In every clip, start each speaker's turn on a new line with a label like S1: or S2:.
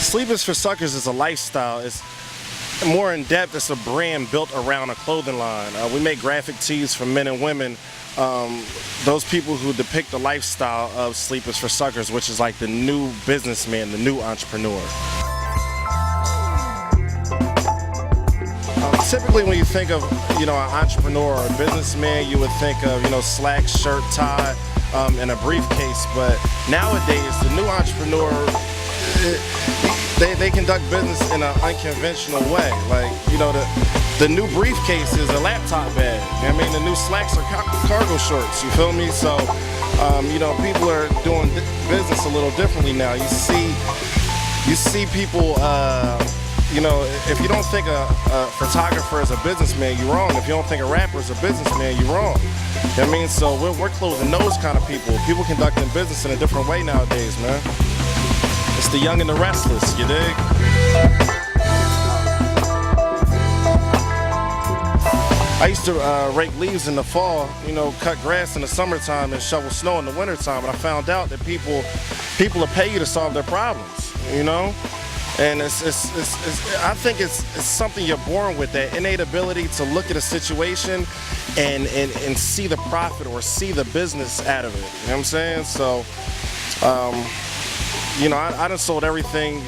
S1: SleepIs4Suckers is a lifestyle. It's more in depth. It's a brand built around a clothing line. We make graphic tees for men and women. Those people who depict the lifestyle of SleepIs4Suckers, which is like the new businessman, the new entrepreneur. Typically when you think of, an entrepreneur or a businessman, you would think of, slacks, shirt, tie, and a briefcase. But nowadays, the new entrepreneur, they conduct business in an unconventional way. Like, the new briefcase is a laptop bag. The new slacks are cargo shorts, you feel me? So, people are doing business a little differently now. You see people, if you don't think a photographer is a businessman, you're wrong. If you don't think a rapper is a businessman, you're wrong. So we're closing those kind of people. People conducting business in a different way nowadays, man. It's the young and the restless, you dig? I used to rake leaves in the fall, cut grass in the summertime and shovel snow in the wintertime, and I found out that people will pay you to solve their problems, And I think it's something you're born with, that innate ability to look at a situation and see the profit or see the business out of it. You know what I'm saying? So, I done sold everything,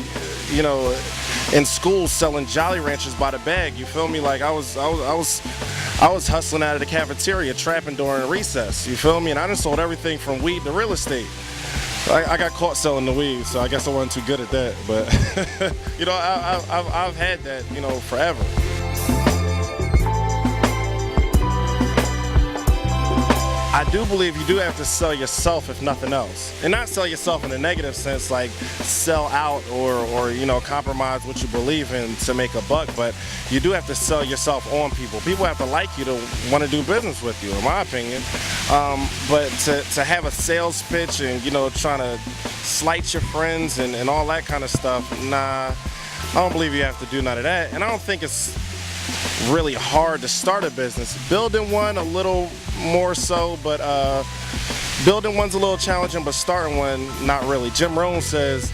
S1: in school, selling Jolly Ranchers by the bag. You feel me? Like I was hustling out of the cafeteria, trapping during recess. You feel me? And I done sold everything from weed to real estate. I got caught selling the weed, so I guess I wasn't too good at that. But I've had that, forever. I do believe you do have to sell yourself, if nothing else, and not sell yourself in a negative sense, like sell out or compromise what you believe in to make a buck. But you do have to sell yourself on people. People have to like you to want to do business with you, in my opinion. But to have a sales pitch and trying to slight your friends and all that kind of stuff, nah, I don't believe you have to do none of that. And I don't think it's really hard to start a business. Building one a little more so, but building one's a little challenging, but starting one, not really. Jim Rohn says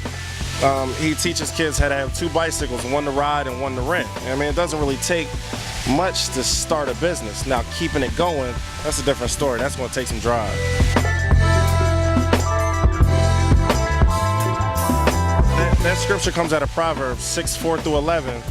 S1: he teaches kids how to have two bicycles, one to ride and one to rent. It doesn't really take much to start a business. Now, keeping it going, that's a different story. That's going to take some drive. That scripture comes out of Proverbs 6:4-11.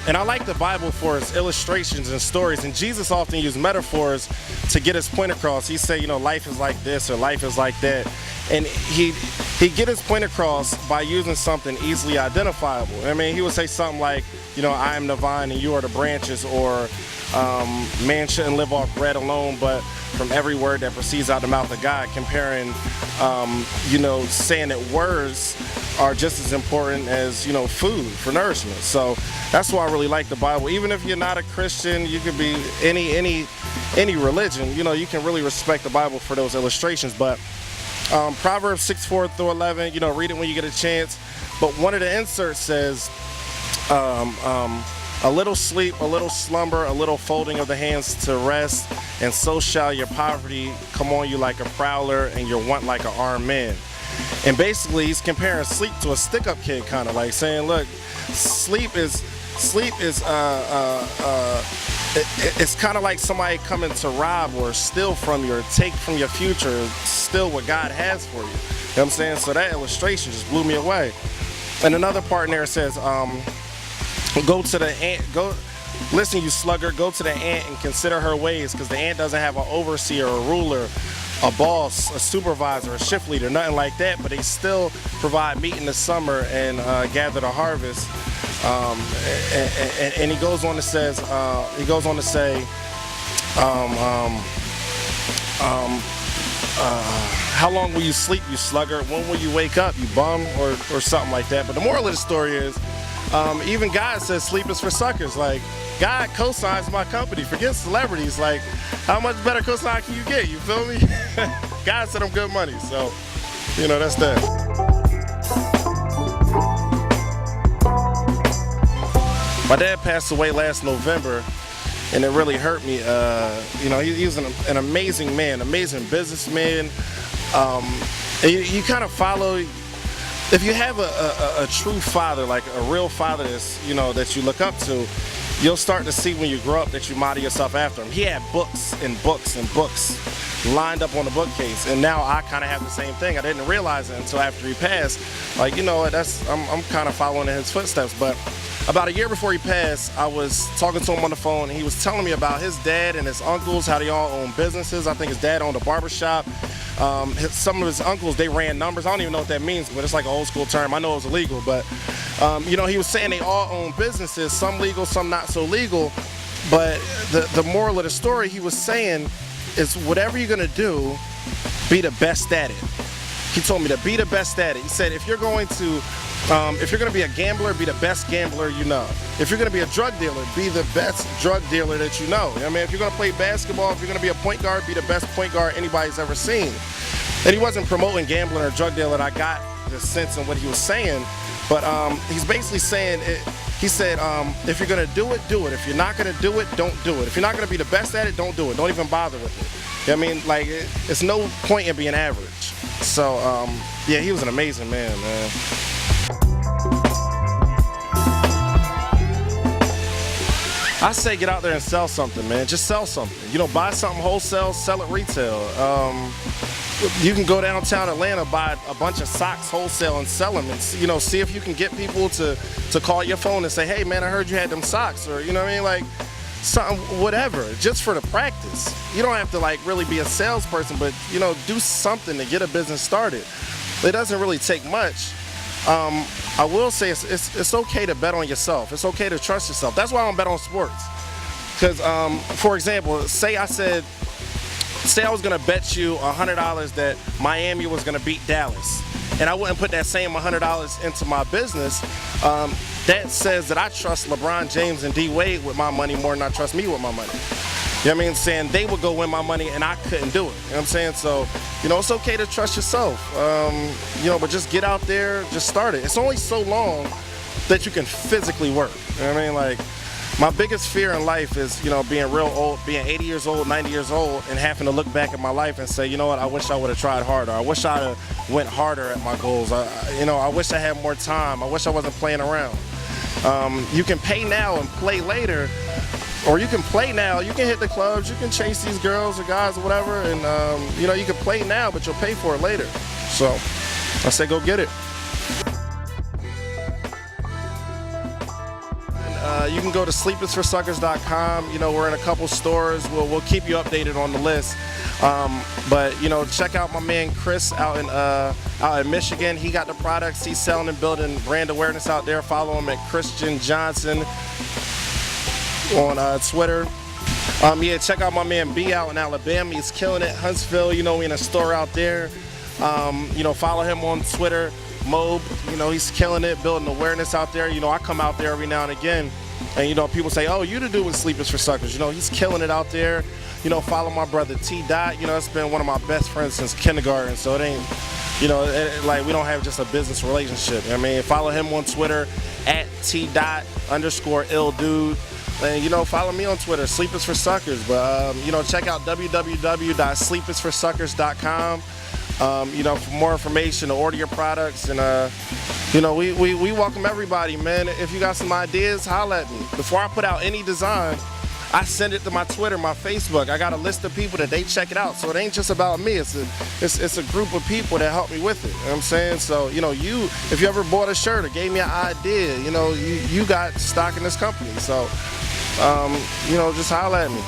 S1: And I like the Bible for its illustrations and stories, and Jesus often used metaphors to get his point across. He'd say, life is like this or life is like that, and he'd get his point across by using something easily identifiable. He would say something like, I am the vine and you are the branches, or man shouldn't live off bread alone, but from every word that proceeds out the mouth of God, comparing, saying that words are just as important as, food for nourishment. So that's why I really like the Bible. Even if you're not a Christian, you could be any religion, you can really respect the Bible for those illustrations. But Proverbs 6:4-11, read it when you get a chance. But one of the inserts says, a little sleep, a little slumber, a little folding of the hands to rest, and so shall your poverty come on you like a prowler and your want like an armed man. And basically he's comparing sleep to a stick-up kid, kind of like saying, look, sleep is it's kind of like somebody coming to rob or steal from you or take from your future, steal what God has for you. You know what I'm saying? So that illustration just blew me away. And another part in there says, go to the ant, listen, you sluggard, go to the ant and consider her ways, because the ant doesn't have an overseer, a ruler, a boss, a supervisor, a shift leader, nothing like that, but they still provide meat in the summer and gather the harvest. And he goes on to say, how long will you sleep, you sluggard? When will you wake up, you bum, or something like that. But the moral of the story is, even God says sleep is for suckers. Like, God co-signs my company. Forget celebrities. Like, how much better co-sign can you get? You feel me? God said I'm good money. So, that's that. My dad passed away last November, and it really hurt me. He was an amazing man, amazing businessman. You kind of follow if you have a true father, like a real father that's, that you look up to, you'll start to see when you grow up that you model yourself after him. He had books and books and books lined up on the bookcase, and now I kind of have the same thing. I didn't realize it until after he passed. Like, I'm kind of following in his footsteps. But about a year before he passed, I was talking to him on the phone, and he was telling me about his dad and his uncles, how they all own businesses. I think his dad owned a barbershop. Some of his uncles, they ran numbers. I don't even know what that means, but it's like an old school term. I know it was illegal, but he was saying they all own businesses, some legal, some not so legal. But the moral of the story, he was saying, is whatever you're gonna do, be the best at it. He told me to be the best at it. He said, if you're gonna be a gambler, be the best gambler you know. If you're gonna be a drug dealer, be the best drug dealer that you know. I mean, if you're gonna play basketball, if you're gonna be a point guard, be the best point guard anybody's ever seen. And he wasn't promoting gambling or drug dealing. I got the sense in what he was saying, but he's basically saying it. He said, if you're gonna do it, do it. If you're not gonna do it, don't do it. If you're not gonna be the best at it, don't do it. Don't even bother with it. I mean, like, it's no point in being average. So, yeah, he was an amazing man. I say get out there and sell something, man. Just sell something. Buy something wholesale, sell it retail. You can go downtown Atlanta, buy a bunch of socks wholesale and sell them, and see if you can get people to call your phone and say, hey man, I heard you had them socks, or like something, whatever, just for the practice. You don't have to like really be a salesperson, but do something to get a business started. It doesn't really take much. I will say it's okay to bet on yourself. It's okay to trust yourself. That's why I don't bet on sports. Because, for example, say I was gonna bet you $100 that Miami was gonna beat Dallas, and I wouldn't put that same $100 into my business. That says that I trust LeBron James and D Wade with my money more than I trust me with my money. You know what I mean? Saying they would go win my money and I couldn't do it. You know what I'm saying? So, it's okay to trust yourself. But just get out there, just start it. It's only so long that you can physically work. You know what I mean? Like, my biggest fear in life is, being real old, being 80 years old, 90 years old, and having to look back at my life and say, you know what, I wish I would have tried harder. I wish I'd have went harder at my goals. I wish I had more time. I wish I wasn't playing around. You can pay now and play later, or you can play now, you can hit the clubs, you can chase these girls or guys or whatever, and you can play now, but you'll pay for it later. So I say go get it. You can go to SleepIs4Suckers.com. We're in a couple stores. We'll keep you updated on the list. But check out my man Chris out in Michigan. He got the products. He's selling and building brand awareness out there. Follow him at Christian Johnson on Twitter. Check out my man B out in Alabama. He's killing it. Huntsville, we in a store out there. Follow him on Twitter. Mobe, he's killing it, building awareness out there. I come out there every now and again, and people say, oh, you to do with SleepIs4Suckers. He's killing it out there. Follow my brother T Dot. It's been one of my best friends since kindergarten, so it ain't, like we don't have just a business relationship. Follow him on Twitter at T._illdude. And follow me on Twitter, SleepIs4Suckers. But check out www.sleepisforsuckers.com. For more information, to order your products, and we welcome everybody, man. If you got some ideas, holla at me. Before I put out any design, I send it to my Twitter, my Facebook. I got a list of people that they check it out, so it ain't just about me. It's a group of people that help me with it. You know what I'm saying? So if you ever bought a shirt or gave me an idea, you got stock in this company. So just holla at me.